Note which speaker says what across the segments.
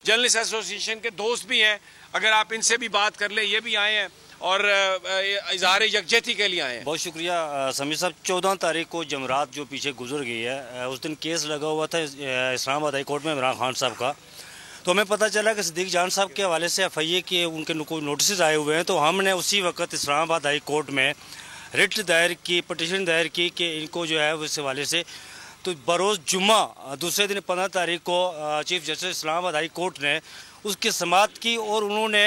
Speaker 1: Journalist association के दोस्त भी हैं, अगर आप इनसे भी बात कर ले, ये भी आए हैं और इजहार यकजहती के लिए आए हैं।
Speaker 2: बहुत शुक्रिया समीर साहब। 14 तारीख को जमरात जो पीछे गुजर गई है, उस दिन केस लगा हुआ था इस्लामाबाद हाई कोर्ट में इमरान खान साहब का। तो हमें पता चला कि सिद्दीक जान साहब के हवाले से FIA के उनके कोई नोटिस आए हुए हैं। तो हमने उसी वक्त इस्लामाबाद हाई कोर्ट में रिट दायर की, पटिशन दायर की कि इनको जो है उस हवाले से, तो बरोज़ जुम्मा दूसरे दिन 15 तारीख को chief justice Islamabad high court ने उसकी समाअत की और उन्होंने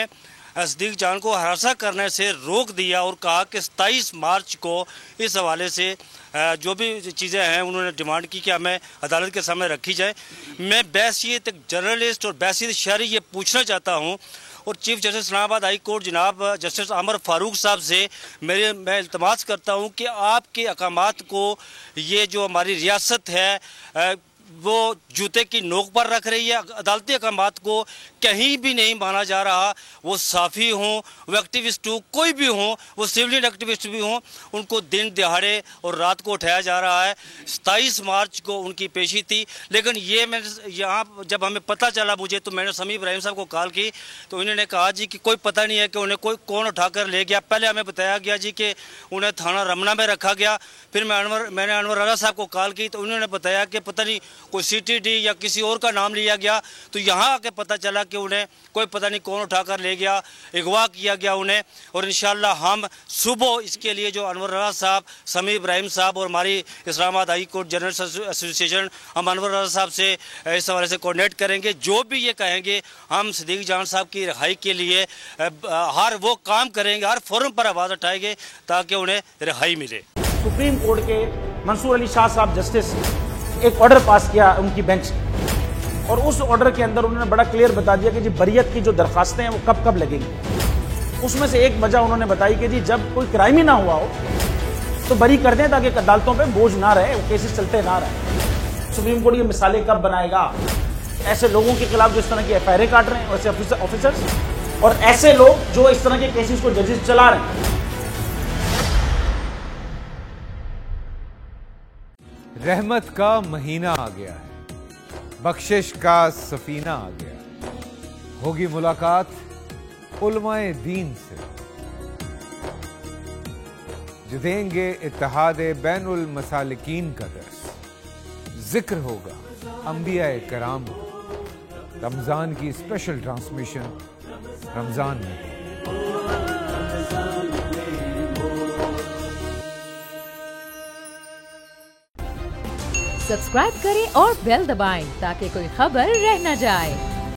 Speaker 2: सिद्दीक जान को हरासा करने से रोक दिया और कहा कि 27 मार्च को इस हवाले से जो भी चीज़ें हैं उन्होंने डिमांड की कि हमें अदालत के सामने रखी जाए। मैं बहसीत एक जर्नलिस्ट और बहसीत शहरी ये पूछना चाहता हूँ और chief justice Islamabad high court जनाब जस्टिस अमर फारूक साहब से मैं इल्तमास करता हूँ कि आपके अहकामात को ये जो हमारी रियासत है वो जूते की नोक पर रख रही है। अदालती अहकामात को कहीं भी नहीं माना जा रहा। वो साफ़ी हों, वो एक्टिविस्ट हो, कोई भी हों, वो सिविलियन एक्टिविस्ट भी हों, उनको दिन दिहाड़े और रात को उठाया जा रहा है। 27 मार्च को उनकी पेशी थी, लेकिन ये मैं यहाँ जब हमें पता चला मुझे, तो मैंने समी इब्राहिम साहब को कॉल की तो उन्होंने कहा जी कि कोई पता नहीं है कि उन्हें कौन उठाकर ले गया। पहले हमें बताया गया जी कि उन्हें थाना रमना में रखा गया। फिर मैंने अनवर रज़ा साहब को कॉल की तो उन्होंने बताया कि पता नहीं कोई CTD या किसी और का नाम लिया गया। तो यहाँ आके पता चला कि उन्हें कोई पता नहीं कौन उठाकर ले गया, अगवा किया गया उन्हें। और इंशाअल्लाह हम सुबह इसके लिए जो अनवर रज़ा साहब, समी इब्राहिम साहब और हमारी Islamabad high court journalist association, हम अनवर रज़ा साहब से इस हवाले से कोऑर्डिनेट करेंगे। जो भी ये कहेंगे हम सिद्दीक जान साहब की रिहाई के लिए हर वो काम करेंगे, हर फोरम पर आवाज़ उठाएंगे ताकि उन्हें रिहाई मिले।
Speaker 3: सुप्रीम कोर्ट के मंसूर अली शाह साहब जस्टिस एक ऑर्डर पास किया उनकी बेंच, और उस ऑर्डर के अंदर उन्होंने बड़ा क्लियर बता दिया कि जी बरियत की जो दरखास्तें हैं वो कब कब लगेंगी। उसमें से एक वजह उन्होंने बताई कि जी जब कोई क्राइम ही ना हुआ हो तो बरी कर दें ताकि अदालतों पे बोझ ना रहे, वो केसेस चलते ना रहे। सुप्रीम कोर्ट ये मिसालें कब बनाएगा ऐसे लोगों के खिलाफ जो इस तरह की FIR काट रहे हैं, वैसे ऑफिसर्स, और ऐसे लोग जो इस तरह के केसेस को जजेस चला रहे हैं।
Speaker 4: रहमत का महीना आ गया है, बख्शिश का सफीना आ गया, होगी मुलाकात उलमाए दीन से, जो देंगे इत्तेहादे बैनुल मसालिकीन का दर्स। जिक्र होगा अंबियाए कराम, रमजान की स्पेशल ट्रांसमिशन रमजान में।
Speaker 5: सब्सक्राइब करें और बेल दबाएं ताकि कोई खबर रह न जाए।